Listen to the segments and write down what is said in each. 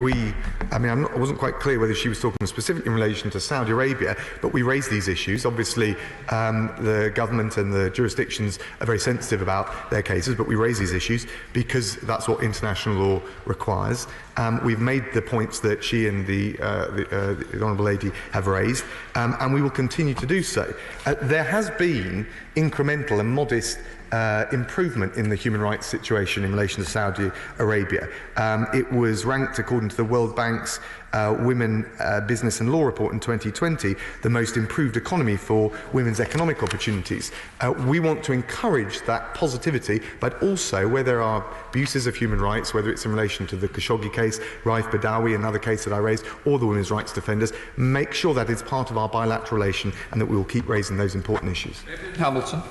I wasn't quite clear whether she was talking specifically in relation to Saudi Arabia, but we raised these issues. Obviously, the government and the jurisdictions are very sensitive about their cases, but we raise these issues because that's what international law requires. We've made the points that she and the Honourable Lady have raised, and we will continue to do so. There has been incremental and modest improvement in the human rights situation in relation to Saudi Arabia. It was ranked, according to the World Bank's Women, Business and Law report in 2020, the most improved economy for women's economic opportunities. We want to encourage that positivity, but also where there are abuses of human rights, whether it's in relation to the Khashoggi case, Raif Badawi, another case that I raised, or the women's rights defenders, make sure that is part of our bilateral relation and that we will keep raising those important issues. Hamilton.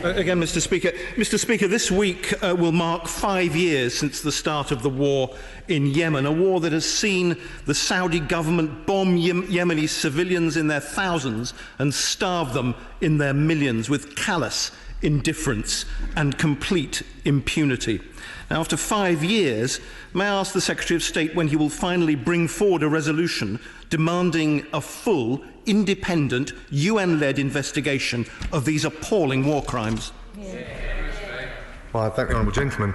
Again, Mr. Speaker. Mr. Speaker, this week will mark 5 years since the start of the war in Yemen, a war that has seen the Saudi government bomb Yemeni civilians in their thousands and starve them in their millions with callous indifference and complete impunity. Now, after 5 years, may I ask the Secretary of State when he will finally bring forward a resolution demanding a full, independent, UN-led investigation of these appalling war crimes? Well, I thank the Honourable Gentleman.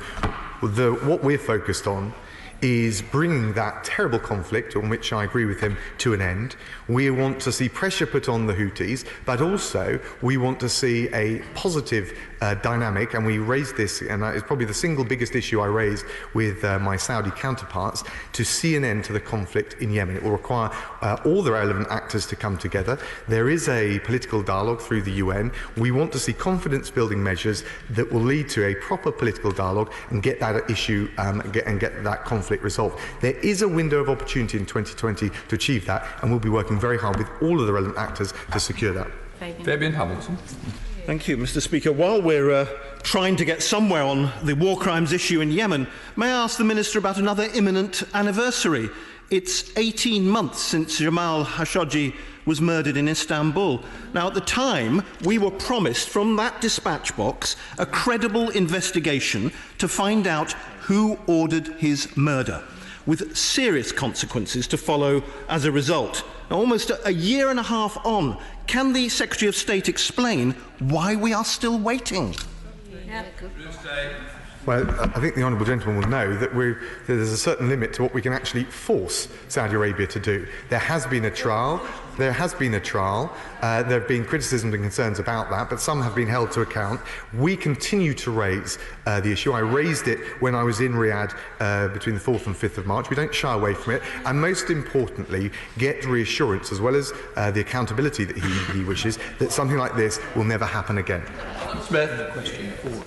What we're focused on is bringing that terrible conflict, on which I agree with him, to an end. We want to see pressure put on the Houthis, but also we want to see a positive dynamic, and we raised this, and that is probably the single biggest issue I raised with my Saudi counterparts, to see an end to the conflict in Yemen. It will require all the relevant actors to come together. There is a political dialogue through the UN. We want to see confidence-building measures that will lead to a proper political dialogue and get that issue and get that conflict resolved. There is a window of opportunity in 2020 to achieve that, and we'll be working very hard with all of the relevant actors to secure that. Fabian Hamilton. Thank you, Mr. Speaker. While we're trying to get somewhere on the war crimes issue in Yemen, may I ask the Minister about another imminent anniversary? It's 18 months since Jamal Khashoggi was murdered in Istanbul. Now, at the time, we were promised from that dispatch box a credible investigation to find out who ordered his murder, with serious consequences to follow as a result. Now, almost a year and a half on, can the Secretary of State explain why we are still waiting? Well, I think the Honourable Gentleman will know that there's a certain limit to what we can actually force Saudi Arabia to do. There has been a trial. There have been criticisms and concerns about that, but some have been held to account. We continue to raise the issue. I raised it when I was in Riyadh between the 4th and 5th of March. We don't shy away from it. And most importantly, get reassurance, as well as the accountability that he wishes, that something like this will never happen again. Smith, question 4.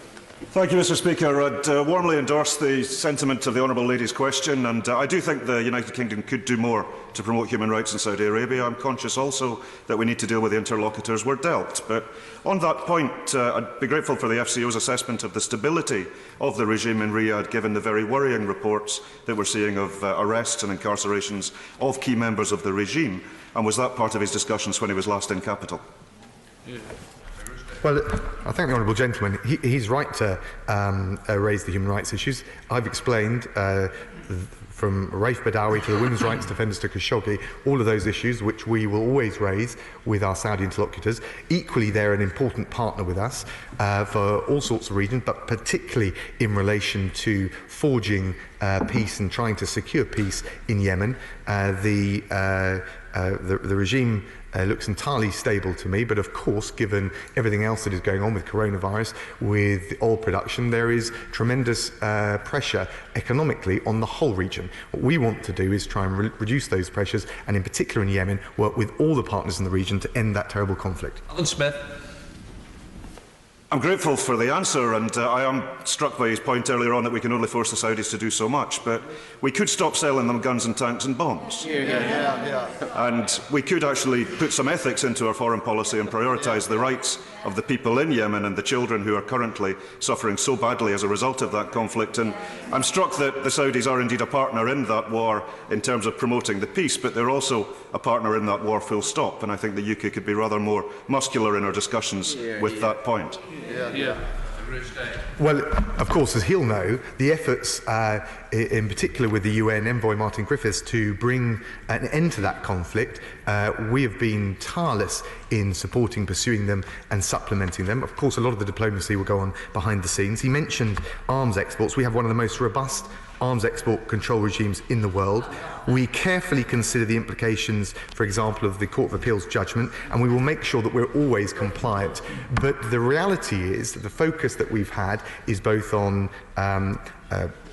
Thank you, Mr. Speaker. I'd warmly endorse the sentiment of the Honourable Lady's question, and I do think the United Kingdom could do more to promote human rights in Saudi Arabia. I'm conscious also that we need to deal with the interlocutors we're dealt. But on that point, I'd be grateful for the FCO's assessment of the stability of the regime in Riyadh, given the very worrying reports that we're seeing of arrests and incarcerations of key members of the regime. And was that part of his discussions when he was last in capital? Well, I thank the Honourable Gentleman. He's right to raise the human rights issues. I've explained from Raif Badawi to the women's rights defenders to Khashoggi, all of those issues which we will always raise with our Saudi interlocutors. Equally, they're an important partner with us for all sorts of reasons, but particularly in relation to forging peace and trying to secure peace in Yemen. The regime looks entirely stable to me, but of course, given everything else that is going on with coronavirus, with oil production, there is tremendous pressure economically on the whole region. What we want to do is try and reduce those pressures, and in particular in Yemen, work with all the partners in the region to end that terrible conflict. Alan Smith. I'm grateful for the answer, and I am struck by his point earlier on that we can only force the Saudis to do so much, but we could stop selling them guns and tanks and bombs. And we could actually put some ethics into our foreign policy and prioritise the rights of the people in Yemen and the children who are currently suffering so badly as a result of that conflict. And I'm struck that the Saudis are indeed a partner in that war in terms of promoting the peace, but they're also a partner in that war full stop, and I think the UK could be rather more muscular in our discussions with that point. Well, of course, as he'll know, the efforts, in particular with the UN envoy Martin Griffiths, to bring an end to that conflict, we have been tireless in supporting, pursuing them and supplementing them. Of course, a lot of the diplomacy will go on behind the scenes. He mentioned arms exports. We have one of the most robust arms export control regimes in the world. We carefully consider the implications, for example, of the Court of Appeal's judgment, and we will make sure that we're always compliant. But the reality is that the focus that we've had is both on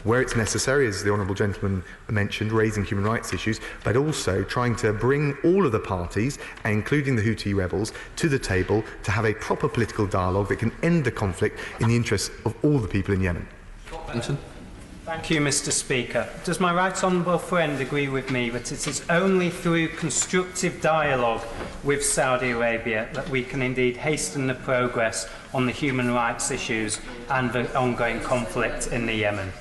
where it's necessary, as the Honourable Gentleman mentioned, raising human rights issues, but also trying to bring all of the parties, including the Houthi rebels, to the table to have a proper political dialogue that can end the conflict in the interests of all the people in Yemen. Benson. Thank you, Mr. Speaker. Does my right honourable friend agree with me that it is only through constructive dialogue with Saudi Arabia that we can indeed hasten the progress on the human rights issues and the ongoing conflict in the Yemen?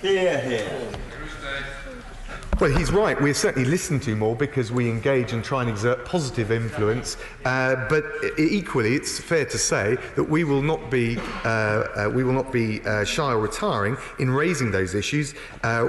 Well, he's right. We're certainly listened to more because we engage and try and exert positive influence. But equally, it's fair to say that we will not be shy or retiring in raising those issues.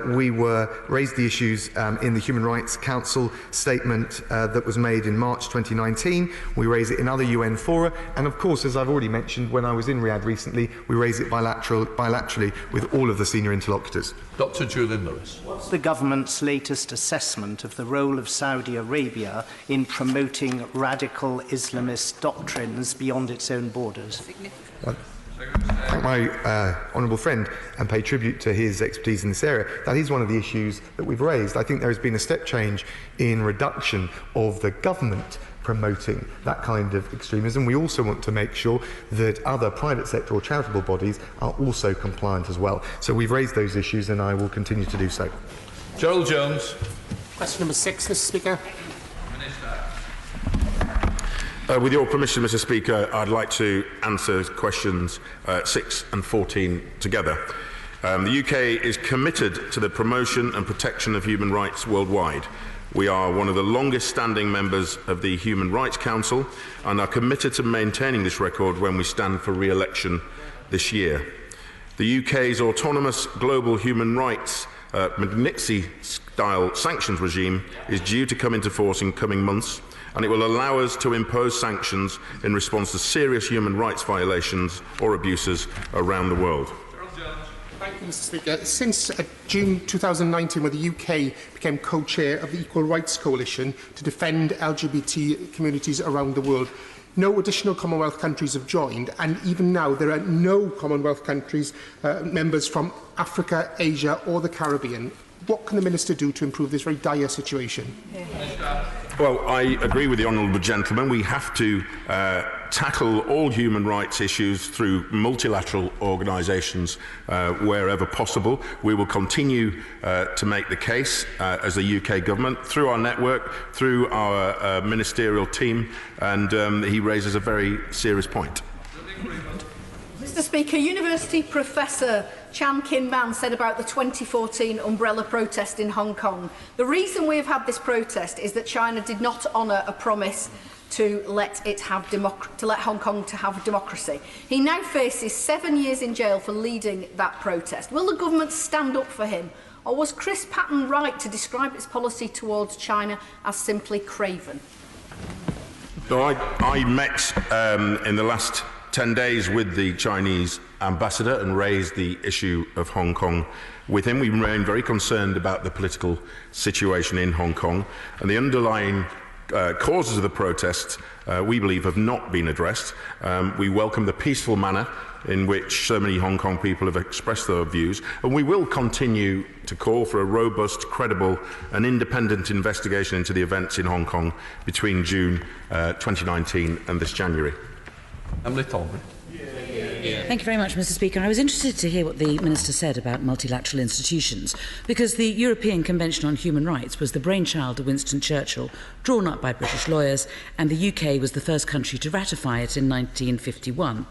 We raised the issues in the Human Rights Council statement that was made in March 2019. We raise it in other UN fora, and of course, as I've already mentioned, when I was in Riyadh recently, we raise it bilaterally with all of the senior interlocutors. Dr. Julian Lewis. What's the government's latest assessment of the role of Saudi Arabia in promoting radical Islamist doctrines beyond its own borders? Well, thank my honourable friend and pay tribute to his expertise in this area. That is one of the issues that we've raised. I think there has been a step change in reduction of the government promoting that kind of extremism. We also want to make sure that other private sector or charitable bodies are also compliant as well. So we've raised those issues and I will continue to do so. Gerald Jones. Question number 6, Mr. Speaker. With your permission, Mr. Speaker, I'd like to answer questions 6 and 14 together. The UK is committed to the promotion and protection of human rights worldwide. We are one of the longest-standing members of the Human Rights Council and are committed to maintaining this record when we stand for re-election this year. The UK's autonomous global human rights Magnitsky-style sanctions regime is due to come into force in coming months, and it will allow us to impose sanctions in response to serious human rights violations or abuses around the world. Thank you, Mr. Speaker. Since June 2019, when the UK became co-chair of the Equal Rights Coalition to defend LGBT communities around the world, no additional Commonwealth countries have joined, and even now there are no Commonwealth countries members from Africa, Asia or the Caribbean. What can the Minister do to improve this very dire situation? Well, I agree with the Honourable Gentleman. We have to tackle all human rights issues through multilateral organisations wherever possible. We will continue to make the case as the UK Government through our network, through our ministerial team, and he raises a very serious point. Mr. Speaker, University Professor Chan Kin Man said about the 2014 umbrella protest in Hong Kong, the reason we have had this protest is that China did not honour a promise to let Hong Kong to have democracy. He now faces 7 years in jail for leading that protest. Will the government stand up for him, or was Chris Patten right to describe its policy towards China as simply craven? So I met in the last 10 days with the Chinese ambassador and raised the issue of Hong Kong with him. We remain very concerned about the political situation in Hong Kong, and the underlying causes of the protests, we believe, have not been addressed. We welcome the peaceful manner in which so many Hong Kong people have expressed their views, and we will continue to call for a robust, credible and independent investigation into the events in Hong Kong between June 2019 and this January. Emily Tolbury. Thank you very much, Mr. Speaker. I was interested to hear what the Minister said about multilateral institutions, because the European Convention on Human Rights was the brainchild of Winston Churchill, drawn up by British lawyers, and the UK was the first country to ratify it in 1951.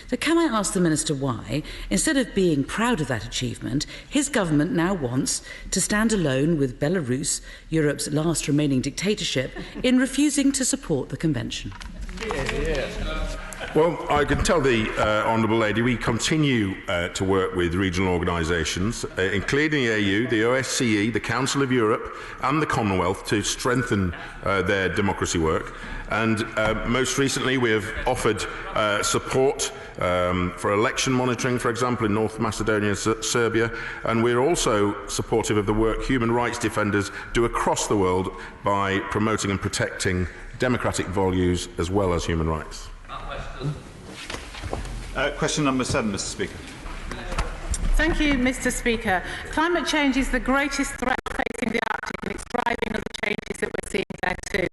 So can I ask the Minister why, instead of being proud of that achievement, his government now wants to stand alone with Belarus, Europe's last remaining dictatorship, in refusing to support the Convention? Well, I can tell the Honourable Lady we continue to work with regional organisations, including the AU, the OSCE, the Council of Europe and the Commonwealth to strengthen their democracy work. And most recently we have offered support for election monitoring, for example, in North Macedonia and Serbia, and we're also supportive of the work human rights defenders do across the world by promoting and protecting democratic values as well as human rights. Question number 7, Mr. Speaker. Thank you, Mr. Speaker. Climate change is the greatest threat facing the Arctic, and it's driving other changes that we're seeing there too.